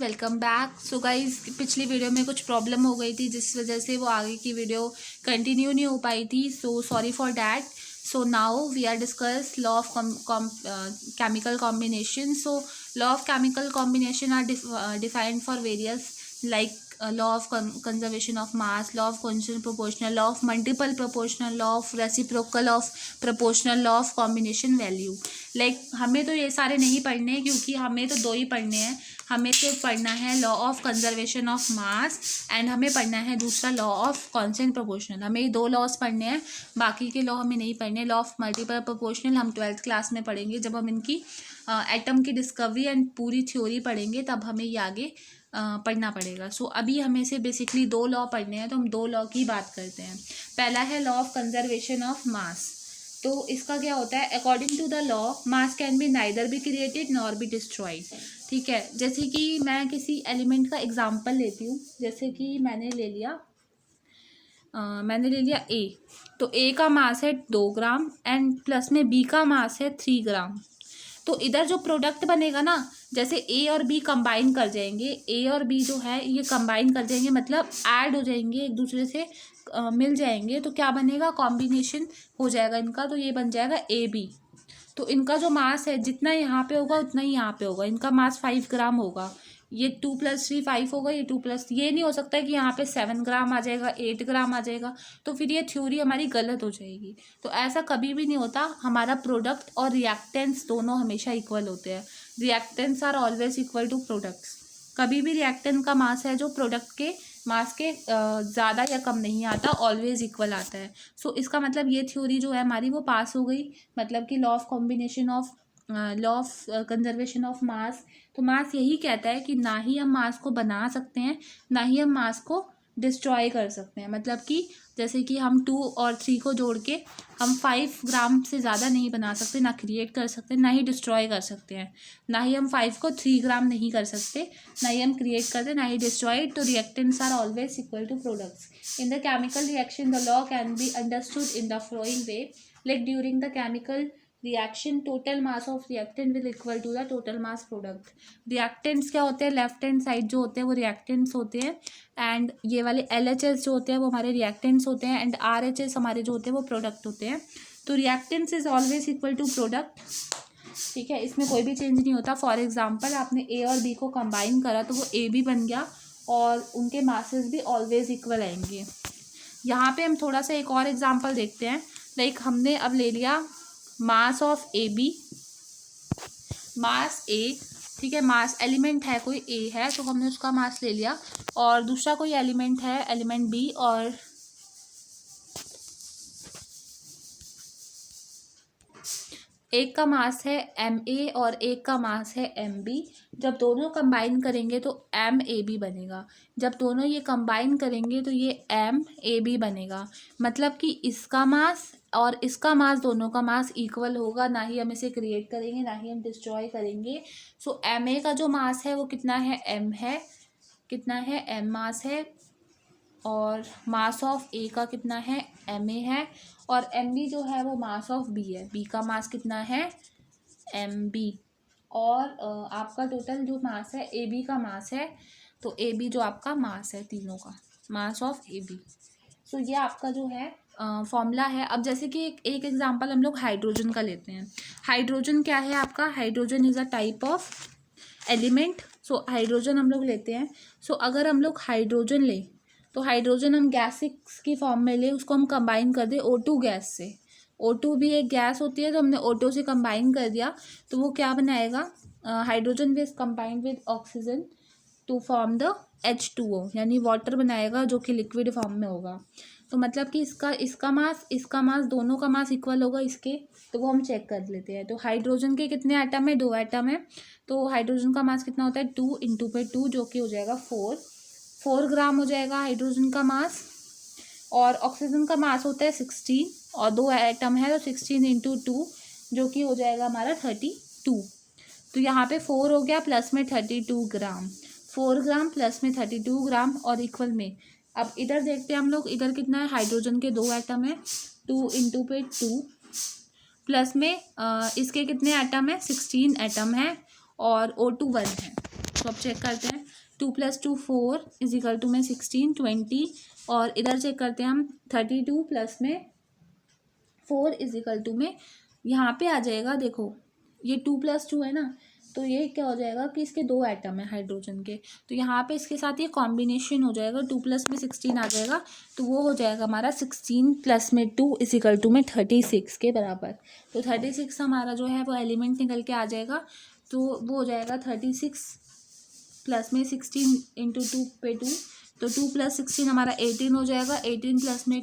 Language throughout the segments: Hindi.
Welcome back. सो गाइज, पिछली वीडियो में कुछ प्रॉब्लम हो गई थी जिस वजह से वो आगे की वीडियो कंटिन्यू नहीं हो पाई थी। So sorry for that. So now we are discuss law of chemical combination. So law of chemical combination are defined for various like law of conservation of mass, law of constant proportional, law of multiple proportional, law of reciprocal of proportional, law of combination value। हमें तो ये सारे नहीं पढ़ने क्योंकि हमें तो दो ही पढ़ने हैं। हमें सिर्फ पढ़ना है law of conservation of mass and हमें पढ़ना है दूसरा लॉ ऑफ कांस्टेंट प्रोपोर्शनल। हमें ये दो लॉज पढ़ने हैं, बाकी के लॉ हमें नहीं पढ़ने। लॉ ऑफ मल्टीपल प्रोपोर्शनल हम 12th क्लास में पढ़ेंगे जब हम इनकी एटम की डिस्कवरी एंड पूरी थ्योरी पढ़ेंगे, तब हमें ये आगे पढ़ना पड़ेगा। सो अभी हमें से बेसिकली दो लॉ पढ़ने हैं, तो हम दो लॉ की बात करते हैं। पहला है law of conservation of mass. तो इसका क्या होता है, according to the law mass can be neither be created nor be destroyed. ठीक है, जैसे कि मैं किसी एलिमेंट का एग्जांपल लेती हूँ। जैसे कि मैंने ले लिया ए। तो ए का मास है 2 ग्राम एंड प्लस में बी का मास है 3 ग्राम। तो इधर जो प्रोडक्ट बनेगा ना, जैसे ए और बी कंबाइन कर जाएंगे, ए और बी जो है ये कंबाइन कर जाएंगे, मतलब ऐड हो जाएंगे, एक दूसरे से मिल जाएंगे। तो क्या बनेगा, कॉम्बिनेशन हो जाएगा इनका। तो ये बन जाएगा ए बी। तो इनका जो मास है जितना यहाँ पे होगा उतना ही यहाँ पे होगा। इनका मास 5 ग्राम होगा। ये 2 + 3 5 होगा, ये 2 + ये नहीं हो सकता है कि यहाँ पे 7 ग्राम आ जाएगा, 8 ग्राम आ जाएगा। तो फिर ये थ्योरी हमारी गलत हो जाएगी। तो ऐसा कभी भी नहीं होता। हमारा प्रोडक्ट और रिएक्टेंट्स दोनों हमेशा इक्वल होते हैं। Reactants are always equal to products. कभी भी रिएक्टेंट का मास है जो प्रोडक्ट के मास के ज़्यादा या कम नहीं आता, ऑलवेज इक्वल आता है। सो इसका मतलब ये थ्योरी जो है हमारी वो पास हो गई। मतलब कि law of combination of law of conservation of mass. तो मास यही कहता है कि ना ही हम मास को बना सकते हैं, ना ही हम मास को डिस्ट्रॉय कर सकते हैं। मतलब कि जैसे कि हम 2 और 3 को जोड़ के हम 5 ग्राम से ज़्यादा नहीं बना सकते, ना क्रिएट कर सकते, ना ही डिस्ट्रॉय कर सकते हैं। ना ही हम 5 को 3 ग्राम नहीं कर सकते, ना ही हम क्रिएट करते, ना ही डिस्ट्रॉयड। तो reactants are always equal to products. In the chemical reaction the law can be understood in the flowing way. Like during the chemical reaction total mass of reactant will equal to the total mass product. Reactants क्या होते हैं, लेफ्ट हैंड साइड जो होते हैं वो रिएक्टेंट्स होते हैं, एंड ये वाले LHS जो होते हैं वो हमारे रिएक्टेंट्स होते हैं, एंड RHS हमारे जो होते हैं वो प्रोडक्ट होते हैं। तो reactants is always equal to product. ठीक है, इसमें कोई भी चेंज नहीं होता। फॉर एग्जाम्पल आपने ए और बी को कंबाइन करा तो वो ए बी बन गया और उनके मासेस भी ऑलवेज इक्वल आएंगे। यहाँ पे हम थोड़ा सा एक और एग्जाम्पल देखते हैं। लाइक हमने अब ले लिया मास ऑफ ए बी, मास ए। ठीक है, मास एलिमेंट है कोई ए है तो हमने उसका मास ले लिया, और दूसरा कोई एलिमेंट है एलिमेंट बी, और एक का मास है MA और एक का मास है MB। जब दोनों कंबाइन करेंगे तो MAB बनेगा। जब दोनों ये कंबाइन करेंगे तो ये MAB बनेगा। मतलब कि इसका मास और इसका मास, दोनों का मास इक्वल होगा। ना ही हम इसे क्रिएट करेंगे, ना ही हम डिस्ट्रॉय करेंगे। सो MA का जो मास है वो कितना है, M है। कितना है, M मास है। और मास ऑफ ए का कितना है, MA है। और MB जो है वो मास ऑफ B है। B का मास कितना है, MB। और आपका टोटल जो मास है AB का मास है। तो AB जो आपका मास है, तीनों का मास ऑफ AB। सो ये आपका जो है फॉर्मूला है। अब जैसे कि एक एग्जांपल हम लोग हाइड्रोजन का लेते हैं। हाइड्रोजन क्या है आपका, hydrogen is a type of element. So hydrogen हम लोग लेते हैं। सो अगर हम लोग हाइड्रोजन लें तो हाइड्रोजन हम गैसिक्स की फॉर्म में ले, उसको हम कंबाइन कर दें O2 गैस से। O2 भी एक गैस होती है, तो हमने O2 से कंबाइन कर दिया तो वो क्या बनाएगा, hydrogen was combined with oxygen to form the H2O, यानी वाटर बनाएगा जो कि लिक्विड फॉर्म में होगा। तो मतलब कि इसका मास दोनों का मास इक्वल होगा इसके। तो वो हम चेक कर लेते हैं। तो हाइड्रोजन के कितने एटम है, 2 एटम है। तो हाइड्रोजन का मास कितना होता है, 2 × 2 जो कि हो जाएगा 4 ग्राम हो जाएगा हाइड्रोजन का मास। और ऑक्सीजन का मास होता है 16 और 2 एटम है तो 16 × 2 जो कि हो जाएगा हमारा 32। तो यहाँ पे 4 हो गया प्लस में 32 ग्राम, 4 ग्राम प्लस में 32 ग्राम और इक्वल में। अब इधर देखते हैं हम लोग, इधर कितना है, हाइड्रोजन के 2 एटम है, 2 × 2 प्लस में इसके कितने एटम है, 16 एटम है और O2 1 है। तो अब चेक करते हैं, 2 + 2 4 इजिकल टू में 16 20, और इधर चेक करते हैं हम 32 प्लस में 4 इजिकल टू में, यहाँ पे आ जाएगा, देखो ये 2 + 2 है ना, तो ये क्या हो जाएगा कि इसके 2 एटम है हाइड्रोजन के, तो यहाँ पे इसके साथ ये कॉम्बिनेशन हो जाएगा, 2 + में 16 आ जाएगा, तो वो हो जाएगा हमारा 16 + में 2 इजिकल टू में 36 के बराबर। तो 36 हमारा जो है वो एलिमेंट निकल के आ जाएगा, तो वो हो जाएगा 36 प्लस में 16 इंटू 2 पे 2, तो 2 + 16 हमारा 18 हो जाएगा, 18 प्लस में,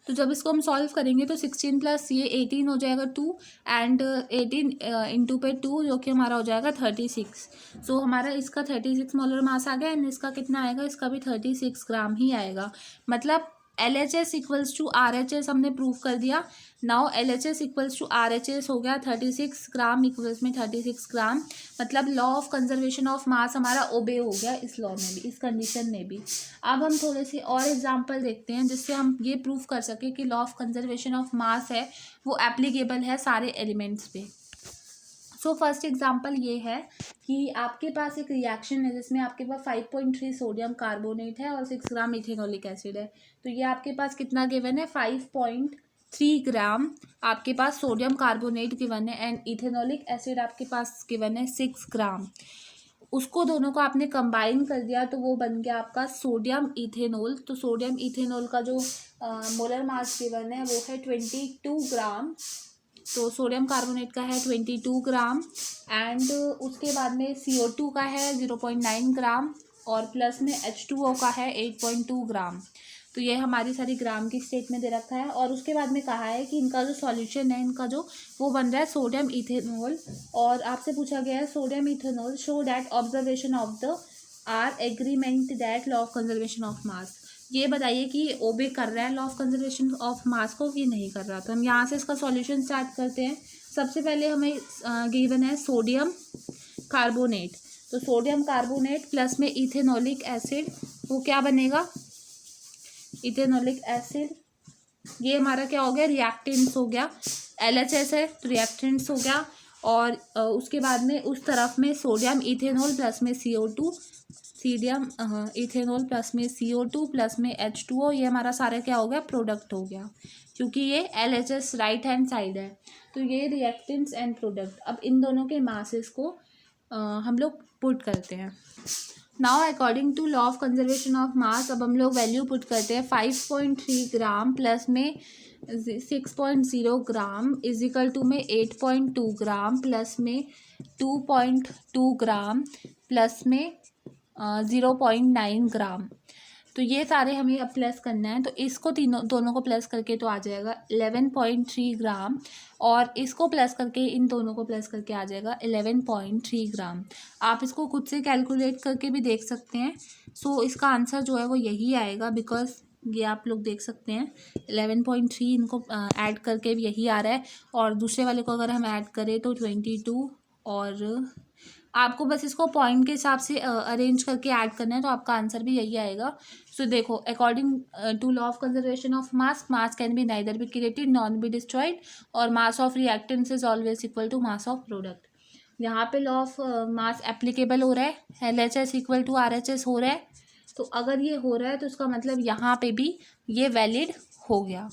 तो जब इसको हम सॉल्व करेंगे तो 16 प्लस ये 18 हो जाएगा 2, एंड 18 इंटू पे 2 जो कि हमारा हो जाएगा 36। सो हमारा इसका 36 मोलर मास आ गया, एंड इसका कितना आएगा, इसका भी 36 ग्राम ही आएगा। मतलब LHS इक्वल्स टू RHS हमने प्रूव कर दिया। Now LHS equals to RHS हो गया 36 ग्राम इक्वल्स में 36 ग्राम, मतलब law of conservation of mass हमारा ओबे हो गया इस लॉ में भी, इस कंडीशन में भी। अब हम थोड़े से और एग्जांपल देखते हैं जिससे हम ये प्रूव कर सके कि law of conservation of mass है वो एप्लीकेबल है सारे एलिमेंट्स पे। सो फर्स्ट एग्जांपल ये है कि आपके पास एक रिएक्शन है जिसमें आपके पास 5.3 सोडियम कार्बोनेट है और 6 ग्राम इथेनॉलिक एसिड है। तो ये आपके पास कितना गिवन है, 5.3 ग्राम आपके पास सोडियम कार्बोनेट गिवन है, एंड इथेनॉलिक एसिड आपके पास गिवन है 6 ग्राम। उसको दोनों को आपने कंबाइन कर दिया तो वो बन गया आपका सोडियम इथेनॉल। तो सोडियम इथेनॉल का जो मोलर मास गिवन है वो है 22 ग्राम। तो सोडियम कार्बोनेट का है 22 ग्राम, एंड उसके बाद में CO2 का है 0.9 ग्राम, और प्लस में H2O का है 8.2 ग्राम। तो ये हमारी सारी ग्राम की स्टेट में दे रखा है, और उसके बाद में कहा है कि इनका जो सॉल्यूशन है, इनका जो वो बन रहा है सोडियम इथेनॉल। और आपसे पूछा गया है sodium ethanol show that observation of the are agreement that law of conservation of mass. ये बताइए कि ये ओबे कर रहा है लॉ ऑफ कंजर्वेशन ऑफ मास को कि नहीं कर रहा। तो हम यहाँ से इसका सॉल्यूशन स्टार्ट करते हैं। सबसे पहले हमें गिवन है सोडियम कार्बोनेट, तो सोडियम कार्बोनेट प्लस में इथेनॉलिक एसिड, वो क्या बनेगा, इथेनॉलिक एसिड, ये हमारा क्या हो गया, रिएक्टेंट्स हो गया। LHS है तो रिएक्टेंट्स हो गया, और उसके बाद में उस तरफ में सोडियम इथेनॉल प्लस में CO2, सोडियम इथेनॉल प्लस में CO2 प्लस में H2O, ये हमारा सारा क्या हो गया, प्रोडक्ट हो गया, क्योंकि ये LHS राइट हैंड साइड है। तो ये रिएक्टेंट्स एंड प्रोडक्ट। अब इन दोनों के मासेस को हम लोग पुट करते हैं। Now according to law of conservation of mass, अब हम लोग वैल्यू पुट करते हैं। 5.3 ग्राम प्लस में 6.0 ग्राम इजिकल टू में 8.2 ग्राम प्लस में 2.2 ग्राम प्लस में 0.9 ग्राम। तो ये सारे हमें अब प्लस करना है, तो इसको दोनों को प्लस करके तो आ जाएगा 11.3 ग्राम, और इसको प्लस करके इन दोनों को प्लस करके आ जाएगा 11.3 ग्राम। आप इसको खुद से कैलकुलेट करके भी देख सकते हैं। सो इसका आंसर जो है वो यही आएगा, बिकॉज ये आप लोग देख सकते हैं 11.3 इनको ऐड करके भी यही आ रहा है, और दूसरे वाले को अगर हम ऐड करें तो 22, और आपको बस इसको पॉइंट के हिसाब से अरेंज करके ऐड करना है, तो आपका आंसर भी यही आएगा। सो देखो, according to law of conservation of mass, mass can be neither be created nor be destroyed, और mass of reactants is always equal to mass of product. यहाँ पे लॉ ऑफ मास एप्लीकेबल हो रहा है, LHS इक्वल टू RHS हो रहा है। तो अगर ये हो रहा है तो उसका मतलब यहाँ पे भी ये वैलिड हो गया,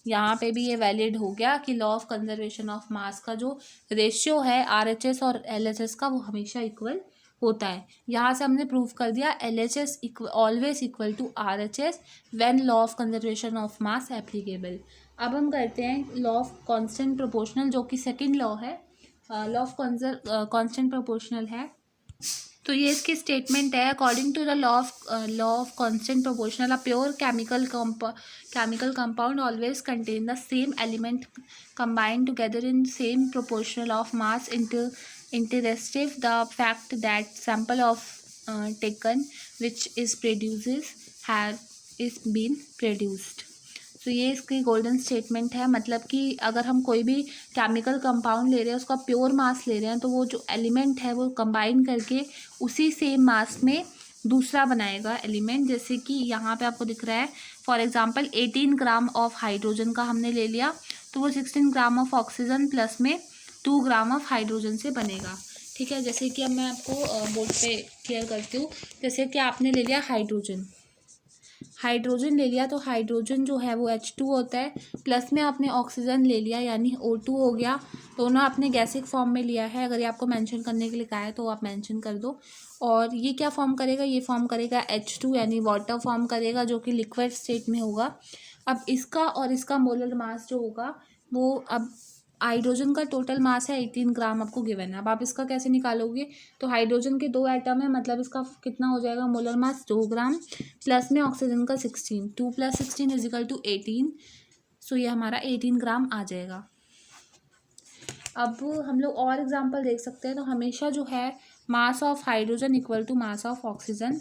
यहाँ पे भी ये वैलिड हो गया कि law of conservation of mass का जो रेशियो है RHS और LHS का वो हमेशा इक्वल होता है। यहाँ से हमने प्रूव कर दिया LHS always equal to RHS when law of conservation of mass applicable. अब हम करते हैं लॉ ऑफ कांस्टेंट प्रोपोर्शनल, जो कि सेकंड लॉ है। लॉ ऑफ कांस्टेंट प्रोपोर्शनल है, तो ये इसकी स्टेटमेंट है। According to the law of constant proportional, a pure chemical compound always contain the same element combined together in same proportional of mass irrespective the fact that sample of taken which is produces is been produced। तो ये इसकी गोल्डन स्टेटमेंट है, मतलब कि अगर हम कोई भी केमिकल कंपाउंड ले रहे हैं, उसका प्योर मास ले रहे हैं, तो वो जो एलिमेंट है वो कंबाइन करके उसी सेम मास में दूसरा बनाएगा एलिमेंट। जैसे कि यहाँ पे आपको दिख रहा है, for example 18 gram of hydrogen का हमने ले लिया, तो वो 16 ग्राम ऑफ ऑक्सीजन प्लस में 2 ग्राम ऑफ हाइड्रोजन से बनेगा। ठीक है, जैसे कि अब मैं आपको बोर्ड पे क्लियर करती हूँ। जैसे कि आपने ले लिया हाइड्रोजन, हाइड्रोजन ले लिया, तो हाइड्रोजन जो है वो H2 होता है, प्लस में आपने ऑक्सीजन ले लिया यानी O2 हो गया। दोनों आपने गैसिक फॉर्म में लिया है, अगर ये आपको मेंशन करने के लिए कहा है तो आप मेंशन कर दो। और ये क्या फॉर्म करेगा, ये फॉर्म करेगा H2 यानी वाटर फॉर्म करेगा, जो कि लिक्विड स्टेट में होगा। अब इसका और इसका मोलर मास जो होगा वो, अब हाइड्रोजन का टोटल मास है 18 ग्राम आपको गिवन है। अब आप इसका कैसे निकालोगे, तो हाइड्रोजन के 2 एटम है, मतलब इसका कितना हो जाएगा, मोलर मास 2 ग्राम, प्लस में ऑक्सीजन का 16, 2 + 16 = 18। सो ये हमारा 18 ग्राम आ जाएगा। अब हम लोग और एग्जांपल देख सकते हैं। तो हमेशा जो है mass of hydrogen equal to mass of oxygen,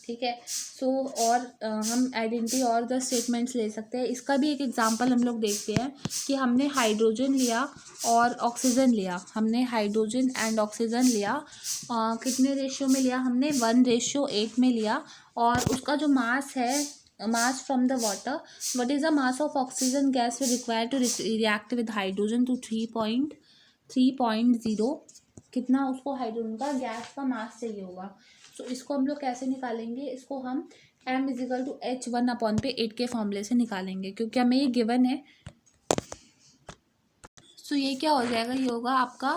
ठीक है। सो और हम आइडेंटिटी और द स्टेटमेंट्स ले सकते हैं। इसका भी एक एग्जांपल हम लोग देखते हैं कि हमने हाइड्रोजन लिया और ऑक्सीजन लिया, हमने हाइड्रोजन एंड ऑक्सीजन लिया, कितने रेशियो में लिया, हमने 1:8 में लिया। और उसका जो मास है, mass from the water, what is the mass of oxygen gas we require to react with hydrogen to 3.0, कितना उसको हाइड्रोजन का गैस का मास चाहिए होगा। तो इसको हम लोग कैसे निकालेंगे, इसको हम m = H1/8 के फॉर्मूले से निकालेंगे, क्योंकि हमें ये गिवन है। तो ये क्या हो जाएगा, ये होगा आपका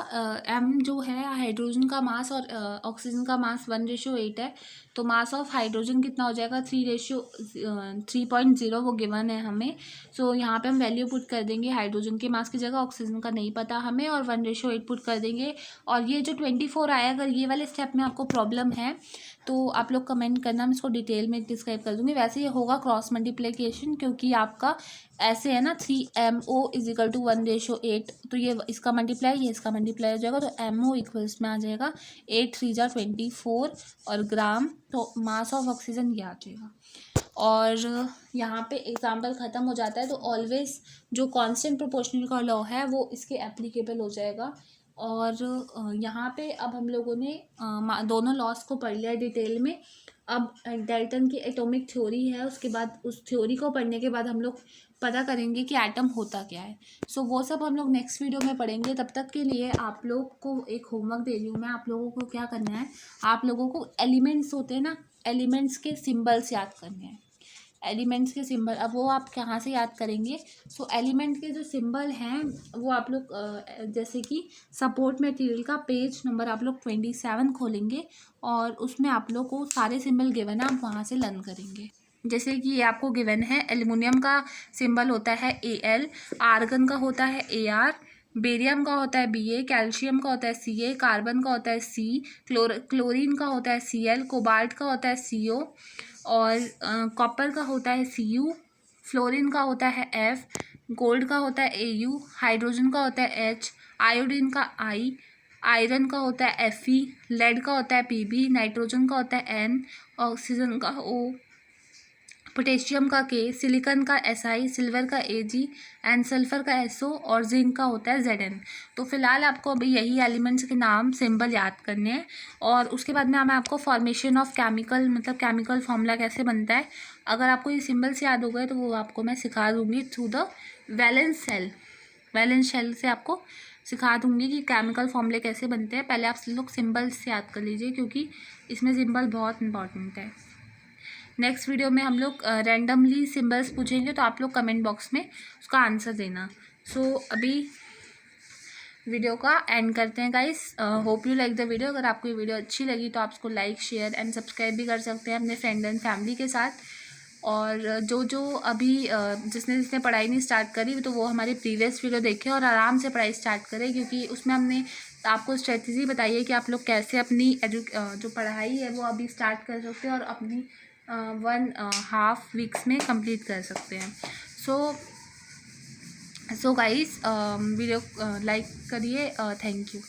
m जो है हाइड्रोजन का मास और ऑक्सीजन का मास 1:8 है। तो मास ऑफ हाइड्रोजन कितना हो जाएगा, 3:0 वो गिवन है हमें। सो यहाँ पे हम वैल्यू पुट कर देंगे हाइड्रोजन के मास की जगह, ऑक्सीजन का नहीं पता हमें, और 1:8 पुट कर देंगे। और ये जो 24 आया, अगर ये वाले स्टेप में आपको प्रॉब्लम है तो आप लोग कमेंट करना, मैं इसको डिटेल में डिस्क्राइब कर दूँगी। वैसे ये होगा क्रॉस मल्टीप्लिकेशन, क्योंकि आपका ऐसे है ना 3MO = 1:8, तो ये इसका मल्टीप्लाई, ये इसका मल्टीप्लाई हो जाएगा, तो MO इक्वल्स में आ जाएगा 8 3 = 24 और ग्राम, तो मास ऑफ ऑक्सीजन ये आ जाएगा। और यहाँ पे एग्जाम्पल ख़त्म हो जाता है। तो ऑलवेज जो कांस्टेंट प्रोपोर्शनल का लॉ है वो इसके एप्लीकेबल हो जाएगा। और यहाँ पे अब हम लोगों ने दोनों लॉस को पढ़ लिया डिटेल में। अब डाल्टन की एटॉमिक थ्योरी है, उसके बाद उस थ्योरी को पढ़ने के बाद हम लोग पता करेंगे कि एटम होता क्या है। सो वो सब हम लोग नेक्स्ट वीडियो में पढ़ेंगे। तब तक के लिए आप लोग को एक होमवर्क दे रही हूँ मैं। आप लोगों को क्या करना है, आप लोगों को एलिमेंट्स होते हैं ना, एलिमेंट्स के सिंबल्स याद करने हैं। एलिमेंट्स के सिंबल, अब वो आप कहाँ से याद करेंगे, सो एलिमेंट के जो सिंबल हैं वो आप लोग जैसे कि सपोर्ट मटेरियल का पेज नंबर आप लोग 27 खोलेंगे, और उसमें आप लोग को सारे सिंबल गिवन है, आप वहाँ से लर्न करेंगे। जैसे कि ये आपको गिवन है, एल्युमिनियम का सिंबल होता है Al, आर्गन का होता है Ar, बेरियम का होता है Ba, कैल्शियम का होता है Ca, कार्बन का होता है C, क्लोरीन का होता है Cl, कोबाल्ट का होता है Co, और कॉपर का होता है Cu, फ्लोरीन का होता है F, गोल्ड का होता है Au, हाइड्रोजन का होता है H, आयोडीन का I, आयरन का होता है Fe, लेड का होता है Pb, नाइट्रोजन का होता है N, ऑक्सीजन का O, पोटेशियम का K, सिलिकॉन का Si, सिल्वर का Ag एंड सल्फर का So, और जिंक का होता है Zn। तो फिलहाल आपको अभी यही एलिमेंट्स के नाम सिंबल याद करने हैं, और उसके बाद में मैं आपको फॉर्मेशन ऑफ केमिकल, मतलब केमिकल फॉर्मूला कैसे बनता है, अगर आपको ये सिंबल्स याद हो गए तो वो आपको मैं सिखा दूँगी थ्रू द वैलेंस शेल से आपको सिखा दूँगी कि केमिकल फॉर्मूले कैसे बनते हैं। पहले आप लोग सिंबल्स याद कर लीजिए, क्योंकि इसमें सिंबल बहुत इंपॉर्टेंट है। नेक्स्ट वीडियो में हम लोग रैंडमली सिंबल्स पूछेंगे, तो आप लोग कमेंट बॉक्स में उसका आंसर देना। सो अभी वीडियो का एंड करते हैं guys. Hope you like the video. अगर आपको ये वीडियो अच्छी लगी तो आप उसको लाइक, शेयर एंड सब्सक्राइब भी कर सकते हैं अपने फ्रेंड एंड फैमिली के साथ। और जो अभी जिसने पढ़ाई नहीं स्टार्ट करी तो वो हमारी प्रीवियस वीडियो देखें और आराम से पढ़ाई स्टार्ट करें, क्योंकि उसमें हमने आपको स्ट्रेटजी बताई है कि आप लोग कैसे अपनी जो पढ़ाई है वो अभी स्टार्ट कर सकते हैं और अपनी 1.5 वीक्स में कंप्लीट कर सकते हैं। सो गाइस वीडियो लाइक करिए। Thank you.